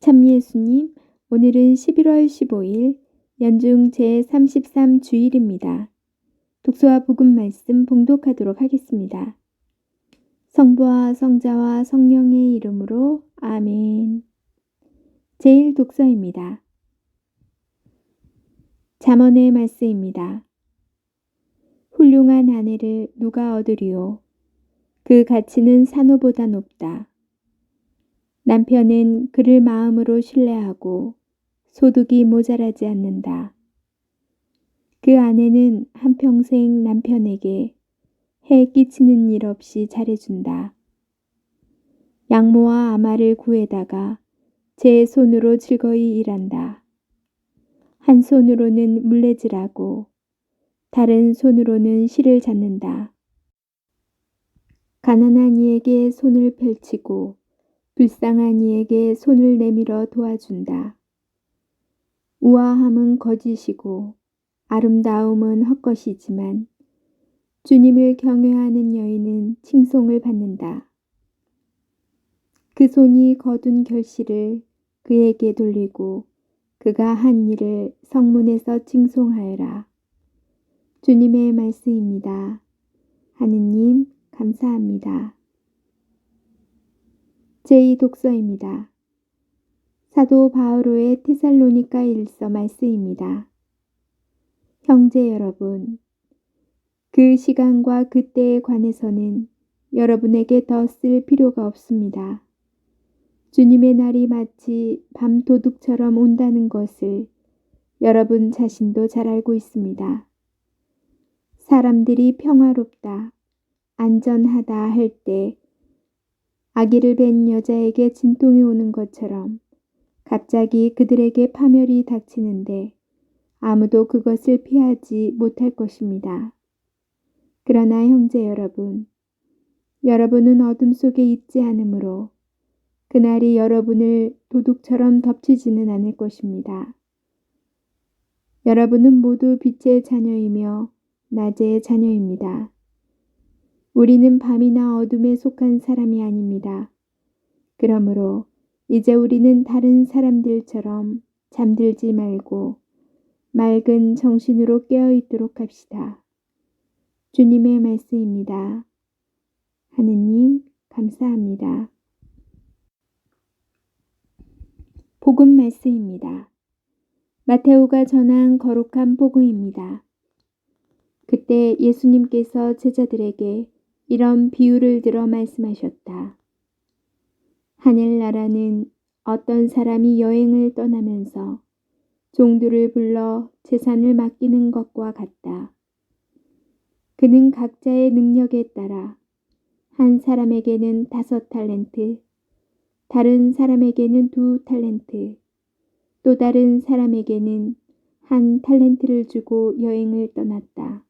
참 예수님, 오늘은 11월 15일 연중 제33주일입니다. 독서와 복음 말씀 봉독하도록 하겠습니다. 성부와 성자와 성령의 이름으로 아멘. 제1독서입니다. 잠언의 말씀입니다. 훌륭한 아내를 누가 얻으리요? 그 가치는 산호보다 높다. 남편은 그를 마음으로 신뢰하고 소득이 모자라지 않는다. 그 아내는 한평생 남편에게 해 끼치는 일 없이 잘해준다. 양모와 아마를 구해다가 제 손으로 즐거이 일한다. 한 손으로는 물레질하고 다른 손으로는 실을 잡는다. 가난한 이에게 손을 펼치고 불쌍한 이에게 손을 내밀어 도와준다. 우아함은 거짓이고 아름다움은 헛것이지만 주님을 경외하는 여인은 칭송을 받는다. 그 손이 거둔 결실을 그에게 돌리고 그가 한 일을 성문에서 칭송하여라. 주님의 말씀입니다. 하느님 감사합니다. 제2독서입니다. 사도 바오로의 테살로니가 일서 말씀입니다. 형제 여러분, 그 시간과 그때에 관해서는 여러분에게 더 쓸 필요가 없습니다. 주님의 날이 마치 밤도둑처럼 온다는 것을 여러분 자신도 잘 알고 있습니다. 사람들이 평화롭다, 안전하다 할 때 아기를 뵌 여자에게 진통이 오는 것처럼 갑자기 그들에게 파멸이 닥치는데 아무도 그것을 피하지 못할 것입니다. 그러나 형제 여러분, 여러분은 어둠 속에 있지 않으므로 그날이 여러분을 도둑처럼 덮치지는 않을 것입니다. 여러분은 모두 빛의 자녀이며 낮의 자녀입니다. 우리는 밤이나 어둠에 속한 사람이 아닙니다. 그러므로 이제 우리는 다른 사람들처럼 잠들지 말고 맑은 정신으로 깨어 있도록 합시다. 주님의 말씀입니다. 하느님 감사합니다. 복음 말씀입니다. 마테오가 전한 거룩한 복음입니다. 그때 예수님께서 제자들에게 이런 비유를 들어 말씀하셨다. 하늘나라는 어떤 사람이 여행을 떠나면서 종들을 불러 재산을 맡기는 것과 같다. 그는 각자의 능력에 따라 한 사람에게는 5 달란트, 다른 사람에게는 2 달란트, 또 다른 사람에게는 1 달란트를 주고 여행을 떠났다.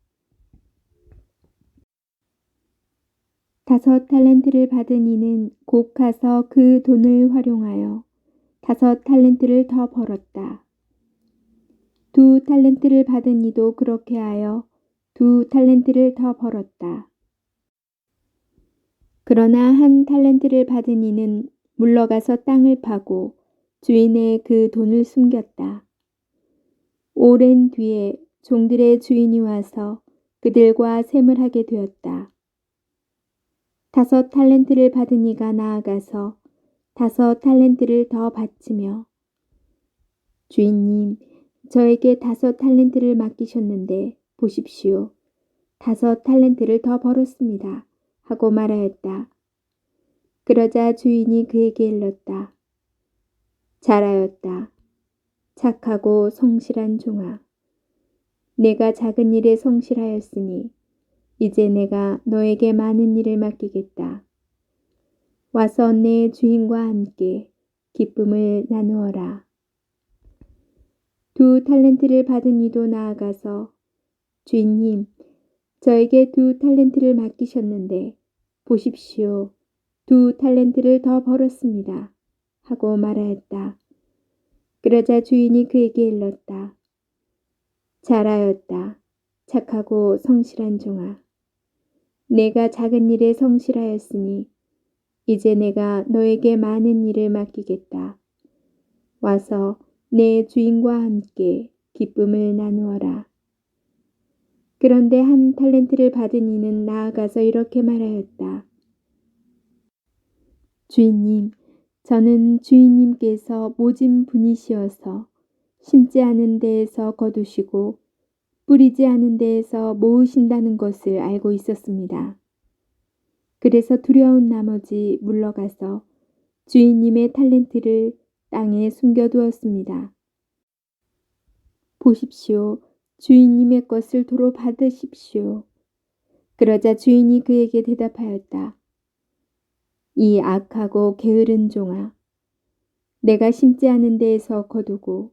5 달란트를 받은 이는 곧 가서 그 돈을 활용하여 5 달란트를 더 벌었다. 2 달란트를 받은 이도 그렇게 하여 2 달란트를 더 벌었다. 그러나 1 달란트를 받은 이는 물러가서 땅을 파고 주인의 그 돈을 숨겼다. 오랜 뒤에 종들의 주인이 와서 그들과 셈을 하게 되었다. 5 달란트를 받은 이가 나아가서 5 달란트를 더 바치며 주인님, 저에게 5 달란트를 맡기셨는데 보십시오. 5 달란트를 더 벌었습니다. 하고 말하였다. 그러자 주인이 그에게 일렀다. 잘하였다. 착하고 성실한 종아. 내가 작은 일에 성실하였으니 이제 내가 너에게 많은 일을 맡기겠다. 와서 내 주인과 함께 기쁨을 나누어라. 2 달란트를 받은 이도 나아가서 주인님, 저에게 2 달란트를 맡기셨는데 보십시오. 2 달란트를 더 벌었습니다. 하고 말하였다. 그러자 주인이 그에게 일렀다. 잘하였다. 착하고 성실한 종아. 내가 작은 일에 성실하였으니 이제 내가 너에게 많은 일을 맡기겠다. 와서 내 주인과 함께 기쁨을 나누어라. 그런데 한 달란트를 받은 이는 나아가서 이렇게 말하였다. 주인님, 저는 주인님께서 모진 분이시어서 심지 않은 데에서 거두시고 뿌리지 않은 데에서 모으신다는 것을 알고 있었습니다. 그래서 두려운 나머지 물러가서 주인님의 달란트를 땅에 숨겨두었습니다. 보십시오. 주인님의 것을 도로 받으십시오. 그러자 주인이 그에게 대답하였다. 이 악하고 게으른 종아, 내가 심지 않은 데에서 거두고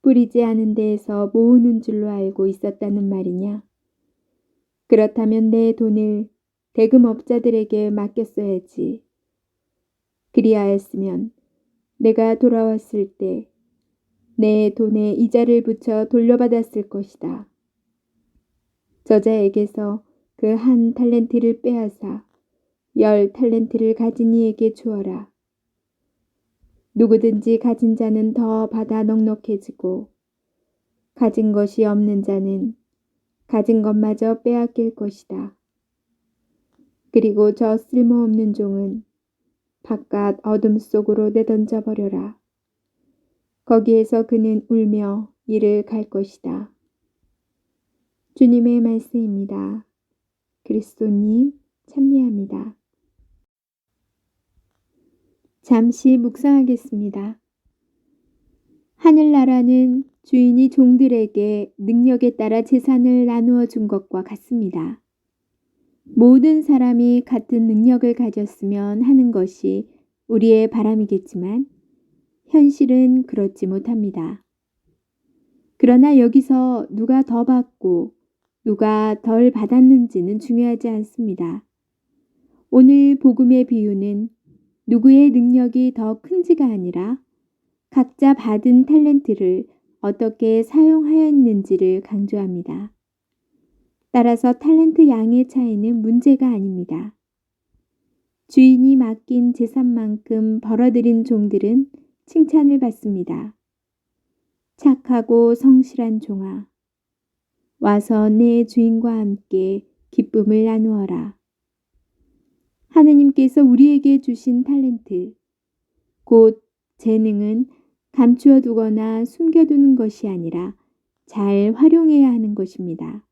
뿌리지 않은 데에서 모으는 줄로 알고 있었다는 말이냐? 그렇다면 내 돈을 대금업자들에게 맡겼어야지. 그리하였으면 내가 돌아왔을 때 내 돈에 이자를 붙여 돌려받았을 것이다. 저자에게서 그 한 달란트를 빼앗아 10 달란트를 가진 이에게 주어라. 누구든지 가진 자는 더 받아 넉넉해지고 가진 것이 없는 자는 가진 것마저 빼앗길 것이다. 그리고 저 쓸모없는 종은 바깥 어둠 속으로 내던져 버려라. 거기에서 그는 울며 이를 갈 것이다. 주님의 말씀입니다. 그리스도님 찬미합니다. 잠시 묵상하겠습니다. 하늘나라는 주인이 종들에게 능력에 따라 재산을 나누어 준 것과 같습니다. 모든 사람이 같은 능력을 가졌으면 하는 것이 우리의 바람이겠지만 현실은 그렇지 못합니다. 그러나 여기서 누가 더 받고 누가 덜 받았는지는 중요하지 않습니다. 오늘 복음의 비유는 누구의 능력이 더 큰지가 아니라 각자 받은 탤런트를 어떻게 사용하였는지를 강조합니다. 따라서 탤런트 양의 차이는 문제가 아닙니다. 주인이 맡긴 재산만큼 벌어들인 종들은 칭찬을 받습니다. 착하고 성실한 종아, 와서 내 주인과 함께 기쁨을 나누어라. 하느님께서 우리에게 주신 탤런트, 곧 재능은 감추어 두거나 숨겨두는 것이 아니라 잘 활용해야 하는 것입니다.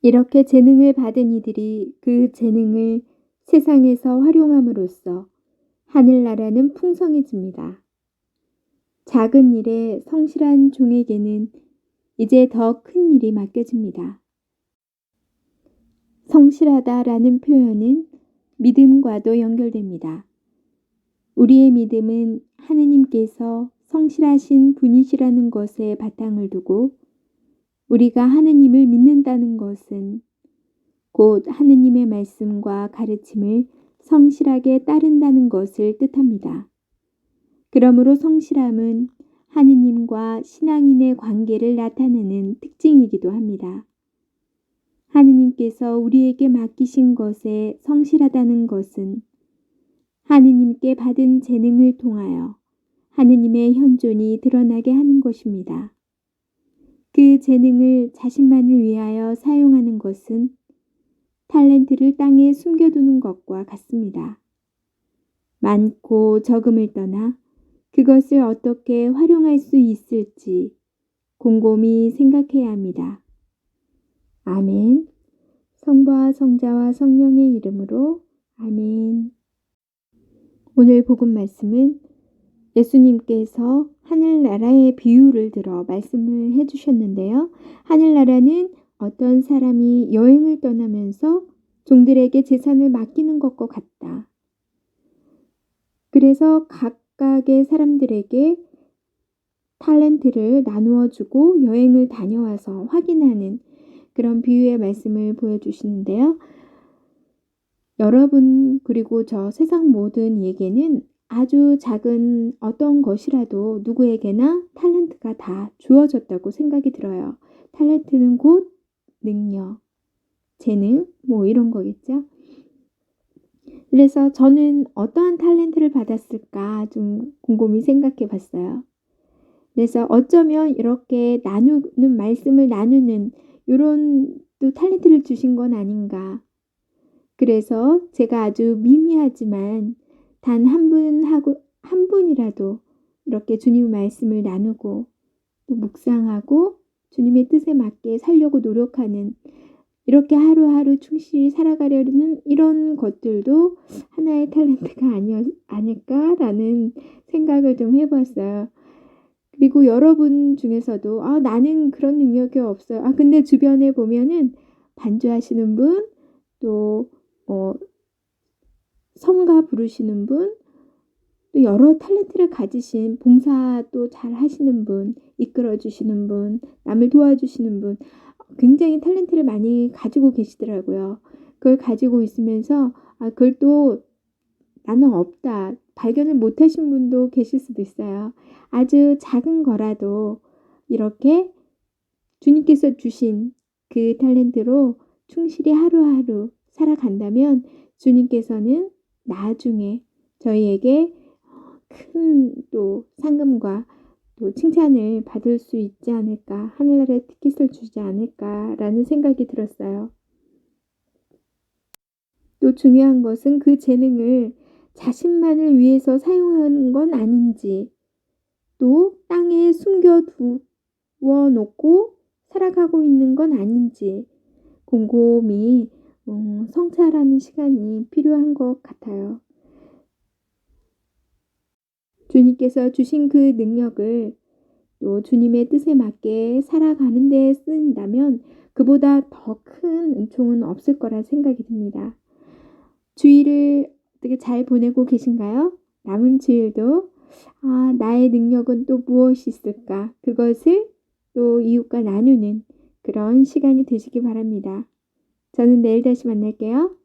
이렇게 재능을 받은 이들이 그 재능을 세상에서 활용함으로써 하늘나라는 풍성해집니다. 작은 일에 성실한 종에게는 이제 더 큰 일이 맡겨집니다. 성실하다라는 표현은 믿음과도 연결됩니다. 우리의 믿음은 하느님께서 성실하신 분이시라는 것에 바탕을 두고 우리가 하느님을 믿는다는 것은 곧 하느님의 말씀과 가르침을 성실하게 따른다는 것을 뜻합니다. 그러므로 성실함은 하느님과 신앙인의 관계를 나타내는 특징이기도 합니다. 하느님께서 우리에게 맡기신 것에 성실하다는 것은 하느님께 받은 재능을 통하여 하느님의 현존이 드러나게 하는 것입니다. 그 재능을 자신만을 위하여 사용하는 것은 탤런트를 땅에 숨겨두는 것과 같습니다. 많고 적음을 떠나 그것을 어떻게 활용할 수 있을지 곰곰이 생각해야 합니다. 아멘. 성부와 성자와 성령의 이름으로 아멘. 오늘 복음 말씀은 예수님께서 하늘나라의 비유를 들어 말씀을 해주셨는데요. 하늘나라는 어떤 사람이 여행을 떠나면서 종들에게 재산을 맡기는 것과 같다. 그래서 각각의 사람들에게 탤런트를 나누어 주고 여행을 다녀와서 확인하는 그런 비유의 말씀을 보여주시는데요. 여러분 그리고 저 세상 모든 이에게는 아주 작은 어떤 것이라도 누구에게나 탤런트가 다 주어졌다고 생각이 들어요. 탤런트는 곧 능력, 재능 이런 거겠죠. 그래서 저는 어떠한 탤런트를 받았을까 좀 곰곰이 생각해 봤어요. 그래서 어쩌면 이렇게 나누는 말씀을 나누는 요런 또 탤런트를 주신 건 아닌가. 그래서 제가 아주 미미하지만 단 한 분이라도 이렇게 주님의 말씀을 나누고 또 묵상하고 주님의 뜻에 맞게 살려고 노력하는 이렇게 하루하루 충실히 살아가려는 이런 것들도 하나의 탤런트가 아닐까라는 생각을 좀 해 봤어요. 그리고 여러분 중에서도 '아 나는 그런 능력이 없어요.' 근데 주변에 보면은 반주하시는 분 또 어 성가 부르시는 분 또 여러 탤런트를 가지신 봉사도 잘하시는 분, 이끌어 주시는 분, 남을 도와주시는 분 굉장히 탤런트를 많이 가지고 계시더라고요. 그걸 가지고 있으면서 그걸 또 '나는 없다.' 발견을 못 하신 분도 계실 수도 있어요. 아주 작은 거라도 이렇게 주님께서 주신 그 탤런트로 충실히 하루하루 살아간다면 주님께서는 나중에 저희에게 큰 또 상금과 또 칭찬을 받을 수 있지 않을까. '하늘나라의 티켓을 주지 않을까.'라는 생각이 들었어요. 또 중요한 것은 그 재능을 자신만을 위해서 사용하는 건 아닌지 또 땅에 숨겨 두어 놓고 살아가고 있는 건 아닌지 곰곰이 성찰하는 시간이 필요한 것 같아요. 주님께서 주신 그 능력을 또 주님의 뜻에 맞게 살아가는 데 쓰인다면 그보다 더 큰 은총은 없을 거라 생각이 듭니다. 주일을 어떻게 잘 보내고 계신가요? 남은 주일도 나의 능력은 또 무엇이 있을까? 그것을 또 이웃과 나누는 그런 시간이 되시기 바랍니다. 저는 내일 다시 만날게요.